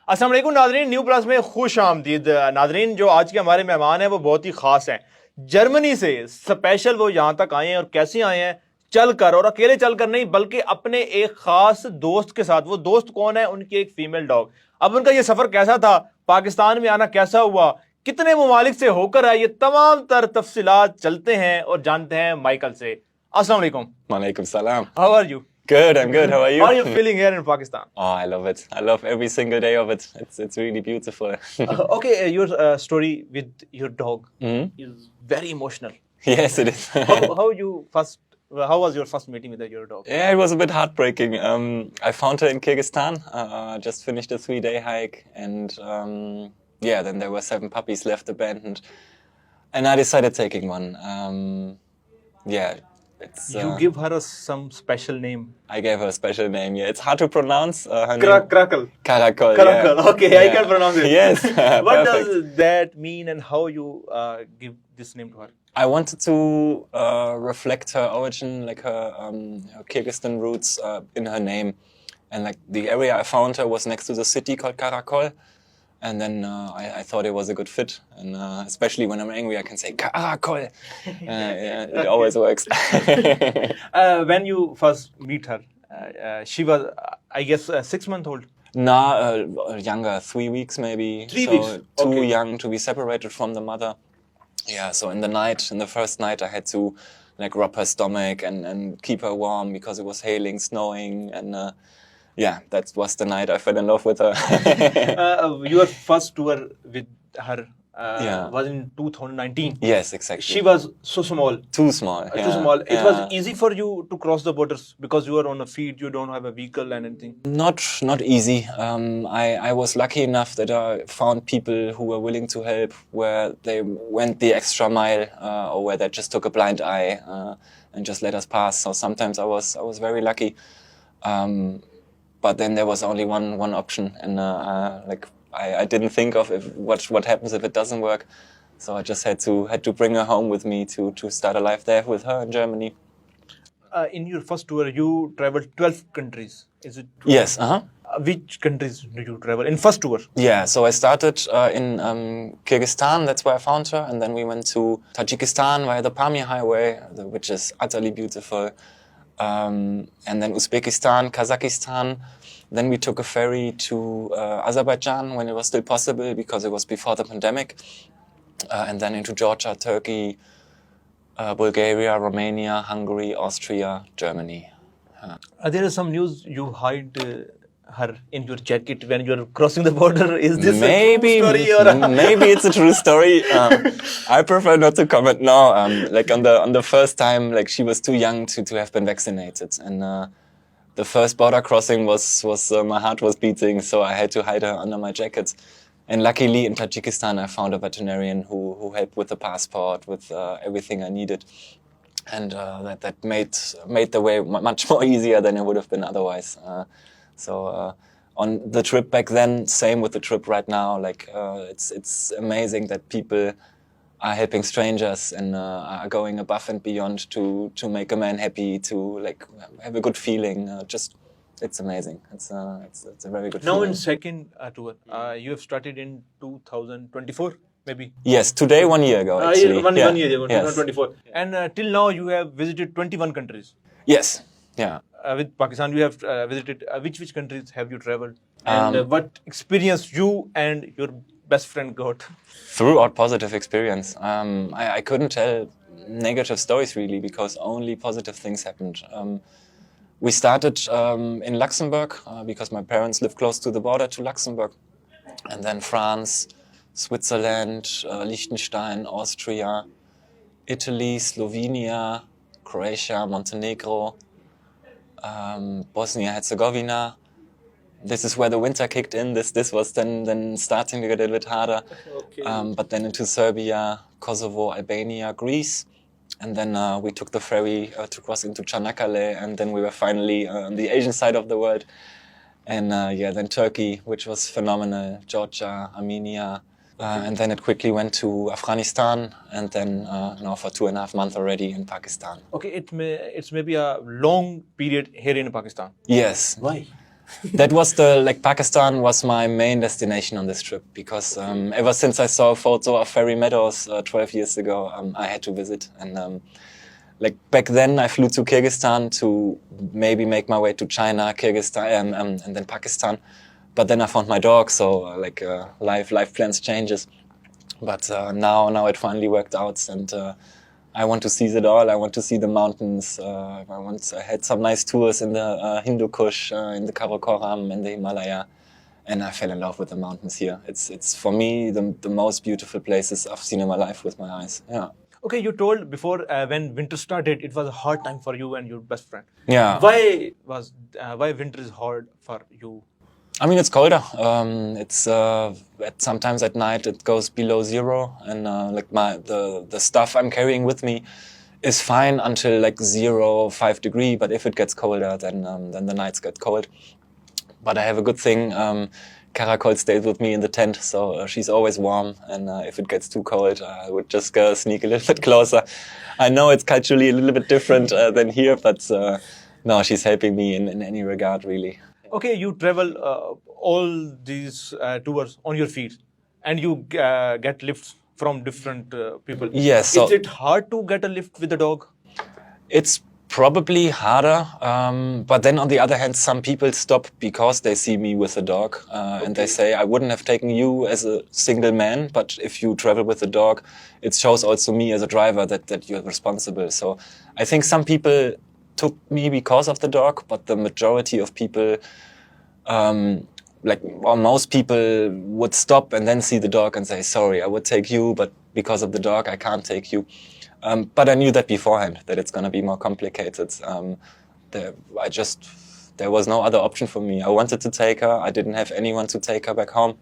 अस्सलाम वालेकुम Nadreen, new plus में खुश आमदीद। नादरीन, जो आज के हमारे मेहमान हैं वो बहुत ही खास हैं। जर्मनी से स्पेशल वो यहाँ तक आए हैं और कैसे आए हैं, चल कर, और अकेले चल कर नहीं बल्कि अपने एक खास दोस्त के साथ। वो दोस्त कौन है? उनकी एक फीमेल डॉग। अब उनका ये सफर कैसा था, पाकिस्तान में आना कैसा हुआ, कितने ममालिक से होकर आए, ये तमाम तर तफसीलात चलते हैं और जानते हैं माइकल से। अस्सलाम वालेकुम। Walaikum salam. How are you? Good, I'm good. How are you? How are you feeling here in Pakistan? Oh, I love it. I love every single day of it. It's really beautiful. Okay, your story with your dog Mhm. is very emotional. Yes, it is. How was your first meeting with your dog? Yeah, it was a bit heartbreaking. I found her in Kyrgyzstan. Just finished a 3-day hike, and yeah, then there were 7 puppies left abandoned, and I decided taking one. Yeah, it's. You give her some special name. I gave her a special name. Yeah, it's hard to pronounce. Her name Crackle. Karakol. Karakal. Yeah. Okay, I Yeah. can pronounce it. Yes. What Perfect. does that mean, and how you give this name to her? I wanted to reflect her origin, like her Kyrgyzstan roots in her name. And like the area I found her was next to the city called Karakol. And then I thought it was a good fit. And especially when I'm angry, I can say Karakol. Yeah, it always works. When you first meet her, she was, I guess, 6 months old. Nah, younger, 3 weeks maybe. 3 so weeks? Too Okay. young to be separated from the mother. Yeah, so in the first night, I had to like rub her stomach and keep her warm because it was hailing, snowing, and yeah, that was the night I fell in love with her. Your first tour with her Yeah. was in 2019. Yes, exactly. She was so small. too small. Too yeah, small. It yeah. was easy for you to cross the borders because you are on a feed, you don't have a vehicle and anything. Not easy. I was lucky enough that I found people who were willing to help, where they went the extra mile, or where they just took a blind eye and just let us pass. So sometimes I was very lucky, but then there was only one option, and like I didn't think of what happens if it doesn't work. So I just had to bring her home with me to start a life there with her in Germany. In your first tour, you traveled 12 countries. Is it true? Yes. Which countries did you travel in first tour? Yeah, so I started in Kyrgyzstan, that's where I found her, and then we went to Tajikistan via the Pamir Highway, which is utterly beautiful, and then Uzbekistan, Kazakhstan. Then we took a ferry to Azerbaijan when it was still possible because it was before the pandemic, and then into Georgia, Turkey, Bulgaria, Romania, Hungary, Austria, Germany. There is some news you hide her in your jacket when you are crossing the border. Is this Maybe, a true story or maybe it's a true story. I prefer not to comment now. Like on the first time, like she was too young to have been vaccinated, and the first border crossing was my heart was beating, so I had to hide her under my jacket. And luckily in Tajikistan, I found a veterinarian who helped with the passport, with everything I needed, and that made the way much more easier than it would have been otherwise. So on the trip back then, same with the trip right now. Like it's amazing that people are helping strangers and are going above and beyond to make a man happy, to like have a good feeling. Just it's amazing. It's a very good now feeling. in second tour? You have started in 2024, maybe. Yes, today 1 year ago actually. One year ago, Yes. 2024. And till now you have visited 21 countries. Yes. Yeah. With Pakistan, you have visited which countries have you traveled, and what experience you and your best friend got? Throughout positive experience. I couldn't tell negative stories really because only positive things happened. We started in Luxembourg because my parents live close to the border to Luxembourg, and then France, Switzerland, Liechtenstein, Austria, Italy, Slovenia, Croatia, Montenegro, Bosnia-Herzegovina. This is where the winter kicked in. This was then starting to get a little bit harder. Okay. But then into Serbia, Kosovo, Albania, Greece. And then we took the ferry to cross into Çanakkale, and then we were finally on the Asian side of the world. And yeah, then Turkey, which was phenomenal, Georgia, Armenia. And then it quickly went to Afghanistan, and then now for 2.5 months already in Pakistan. Okay, it's maybe a long period here in Pakistan. Yes. Why? That was Pakistan was my main destination on this trip because ever since I saw a photo of Fairy Meadows 12 years ago, I had to visit. And back then I flew to Kyrgyzstan to maybe make my way to China, Kyrgyzstan, and then Pakistan. But then I found my dog, so life plans changes. But now it finally worked out, and I want to see it all. I want to see the mountains. I had some nice tours in the Hindu Kush, in the Karakoram, in the Himalaya, and I fell in love with the mountains here. It's for me the most beautiful places I've seen in my life with my eyes. Yeah. Okay, you told before when winter started, it was a hard time for you and your best friend. Yeah. Why winter is hard for you? I mean, it's colder. It's sometimes at night it goes below 0, and the stuff I'm carrying with me is fine until 0, 5 degrees. But if it gets colder, then the nights get cold. But I have a good thing. Karakol stays with me in the tent, so she's always warm. And if it gets too cold, I would just go sneak a little bit closer. I know it's culturally a little bit different than here, but no, she's helping me in any regard, really. Okay, you travel all these tours on your feet, and you get lifts from different people. Yes. So is it hard to get a lift with a dog? It's probably harder, but then on the other hand, some people stop because they see me with a dog, and they say, I wouldn't have taken you as a single man, but if you travel with a dog, it shows also me as a driver that you're responsible. So I think some people took me because of the dog, but the majority of people, or most people, would stop and then see the dog and say, sorry, I would take you, but because of the dog, I can't take you. But I knew that beforehand, that it's going to be more complicated. There was no other option for me. I wanted to take her. I didn't have anyone to take her back home.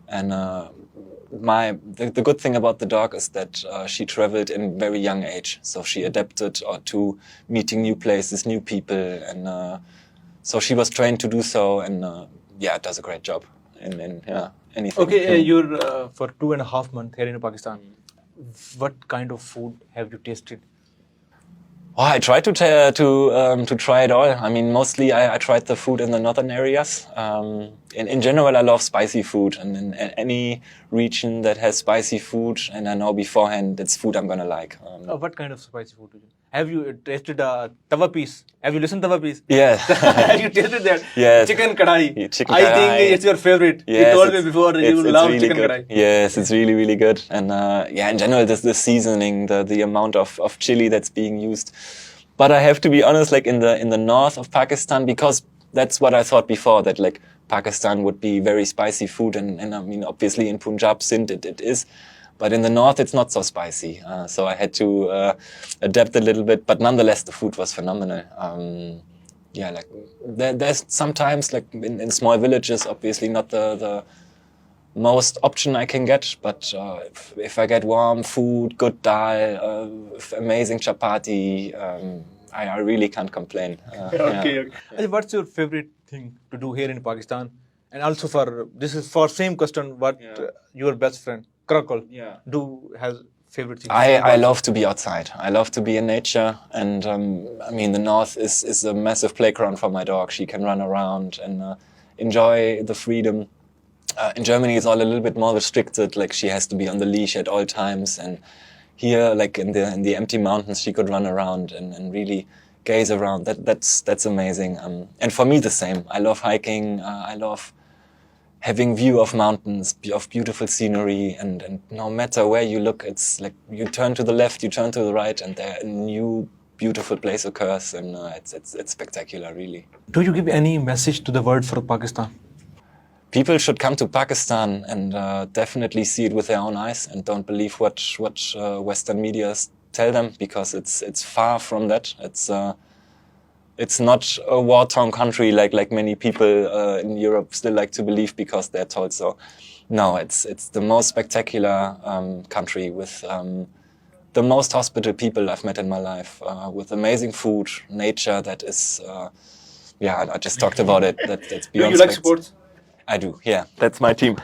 And the good thing about the dog is that she traveled in very young age. So she adapted to meeting new places, new people. And so she was trained to do so. And it does a great job in anything. Okay, you're for 2.5 months here in Pakistan. What kind of food have you tasted? Oh, I tried to try it all. I mean, mostly I tried the food in the northern areas. In general, I love spicy food, and in any region that has spicy food, and I know beforehand it's food I'm gonna like. What kind of spicy food do you? Have you tasted a tawa piece? Have you listened to tawa piece? Yeah. Have you tasted that? Yes. Chicken kadai. Chicken I kadai. think it's your favorite. Yes, you told me before you love really chicken good. kadai. Yes, it's really, really good. And in general, the seasoning, the amount of chili that's being used. But I have to be honest, in the north of Pakistan, because that's what I thought before, that Pakistan would be very spicy food, and I mean, obviously in Punjab, Sindh, it is. But in the north, it's not so spicy. So I had to adapt a little bit. But nonetheless, the food was phenomenal. There's sometimes, in small villages, obviously not the most option I can get. But if I get warm food, good dal, amazing chapati, I really can't complain. Okay. What's your favorite thing to do here in Pakistan? And also this is for same question, what your best friend, Karakol, has favorite thing? I love to be outside. I love to be in nature. And I mean, the north is a massive playground for my dog. She can run around and enjoy the freedom. In Germany, it's all a little bit more restricted. She has to be on the leash at all times. And here, in the empty mountains, she could run around and really gaze around. That's amazing. And for me, the same. I love hiking. I love having view of mountains, of beautiful scenery, and no matter where you look, it's you turn to the left, you turn to the right, and there a new beautiful place occurs, and it's spectacular, really. Do you give any message to the world for Pakistan? People should come to Pakistan and definitely see it with their own eyes, and don't believe what Western media tell them, because it's far from that. It's not a war-torn country like many people in Europe still like to believe, because they're told so. No, it's the most spectacular country with the most hospitable people I've met in my life, with amazing food, nature that is, I just talked about it. That's beyond. Do you like sports? I do, yeah. That's my team.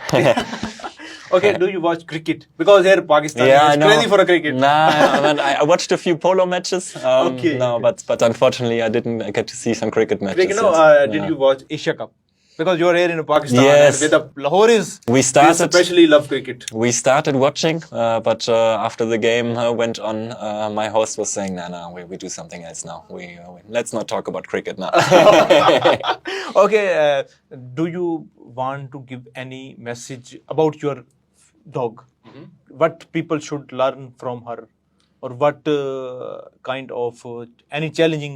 Okay, do you watch cricket? Because here Pakistan is crazy for a cricket. Nah, I watched a few polo matches. Okay. No, but unfortunately I didn't get to see some cricket matches. Cricket, no, yet. did you watch Asia Cup? Because you're here in Pakistan, Yes. and with the Lahoris, We started- they especially love cricket. We started watching, but after the game went on, my host was saying, "No, we do something else now. Let's not talk about cricket now." Okay, do you want to give any message about your dog? What people should learn from her, or what kind of any challenging,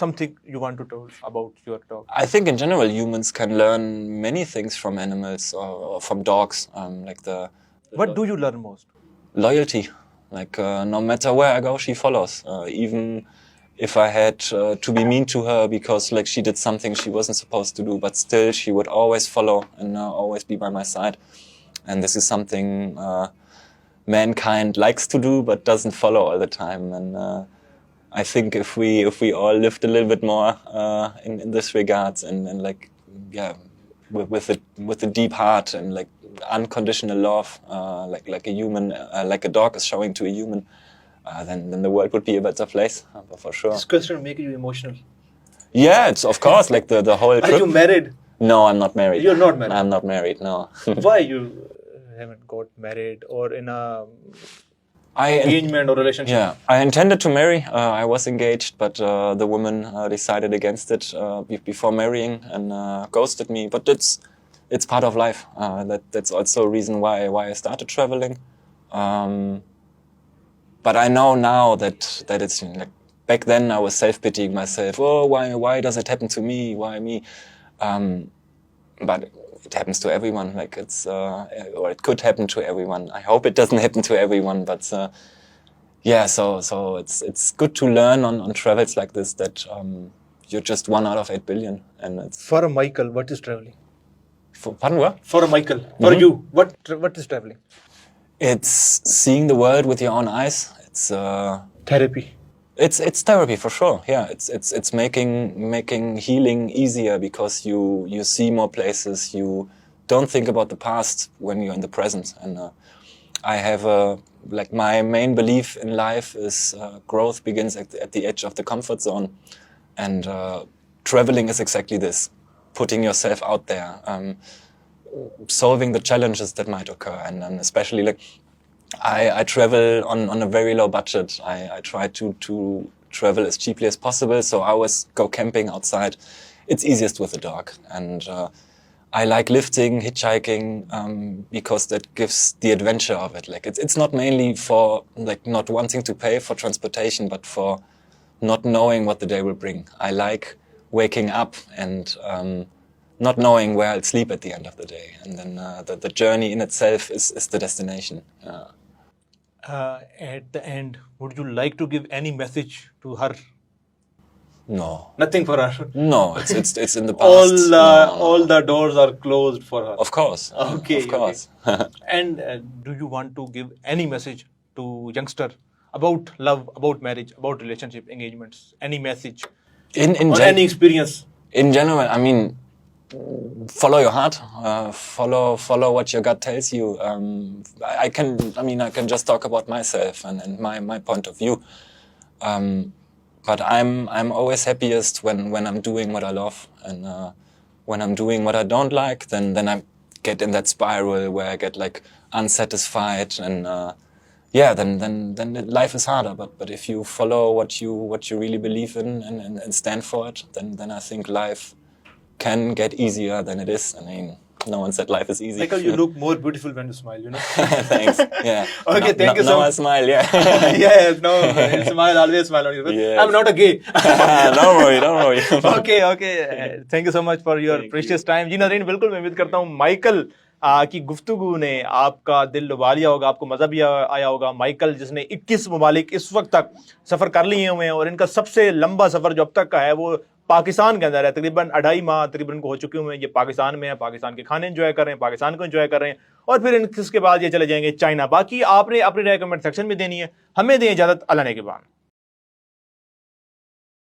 something you want to tell about your dog? I think in general humans can learn many things from animals or from dogs, like the What do you learn most? loyalty. Like no matter where I go, she follows. Even if I had to be mean to her because like she did something she wasn't supposed to do, but still she would always follow and always be by my side. And this is something mankind likes to do but doesn't follow all the time. And I think if we all lived a little bit more in this regards and like with a deep heart and like unconditional love, like a human, like a dog is showing to a human, then the world would be a better place, for sure. This question make you emotional. Yeah, it's of course like the whole Are trip. you married? No, I'm not married. You're not married? I'm not married, no. Why you haven't got married or in a engagement or relationship? Yeah, I intended to marry. I was engaged, but the woman decided against it before marrying and ghosted me. But it's part of life. That's also a reason why I started traveling. But I know now that it's like back then I was self-pitying myself. Oh, why does it happen to me? Why me? But it happens to everyone. Like it's or it could happen to everyone. I hope it doesn't happen to everyone. But yeah, so it's good to learn on travels like this that you're just 1 out of 8 billion, and it's For a Michael, what is traveling? pardon what? For a Michael, for you, what is traveling? It's seeing the world with your own eyes. It's Therapy. It's therapy for sure. Yeah, it's making healing easier because you see more places. You don't think about the past when you're in the present. And I have like my main belief in life is growth begins at the edge of the comfort zone, and traveling is exactly this: putting yourself out there, solving the challenges that might occur, and especially like. I travel on a very low budget. I try to travel as cheaply as possible, so I always go camping outside. It's easiest with a dog, and I like lifting, hitchhiking, because that gives the adventure of it. Like it's not mainly for like not wanting to pay for transportation, but for not knowing what the day will bring. I like waking up and not knowing where I'll sleep at the end of the day, and then the journey in itself is the destination. At the end, would you like to give any message to her? No. Nothing for her. No, it's in the past. All the doors are closed for her. Of course. Okay. Of course. And do you want to give any message to youngster about love, about marriage, about relationship, engagements? Any message? Or any experience? In general, I mean, follow your heart. Follow what your gut tells you. I can just talk about myself and my point of view. But I'm always happiest when I'm doing what I love, and when I'm doing what I don't like, then I get in that spiral where I get like unsatisfied, and then life is harder. But if you follow what you really believe in and stand for it, then I think life can get easier than it is. I mean, no one said life is easy. Michael, you look more beautiful when you smile, you know. Thanks. Yeah. Okay, thank you so much. Now I smile, yeah. Yeah, no, smile, always smile on you. Yes. I'm not a gay. Don't worry. Okay. Thank you so much for your precious time. जी नाज़रीन, बिल्कुल मैं उम्मीद करता हूँ Michael की गुफ्तगू ने आपका दिल लुभा लिया होगा, आपको मज़ा भी आया होगा। माइकल जिसने 21 ममालिक इस वक्त तक सफ़र कर लिए हुए हैं, और इनका सबसे लंबा सफ़र जो अब तक का है वो पाकिस्तान के अंदर है। तकरीबन 2.5 माह तकरीबन को हो चुके हुए हैं। ये पाकिस्तान में है, पाकिस्तान के खाने एंजॉय कर रहे हैं, पाकिस्तान को एंजॉय कर रहे हैं, और फिर इसके बाद ये चले जाएंगे चाइना। बाकी आपने अपनी राय कमेंट सेक्शन में देनी है। हमें दें इजाज़त, अल्लाह ने के बाद।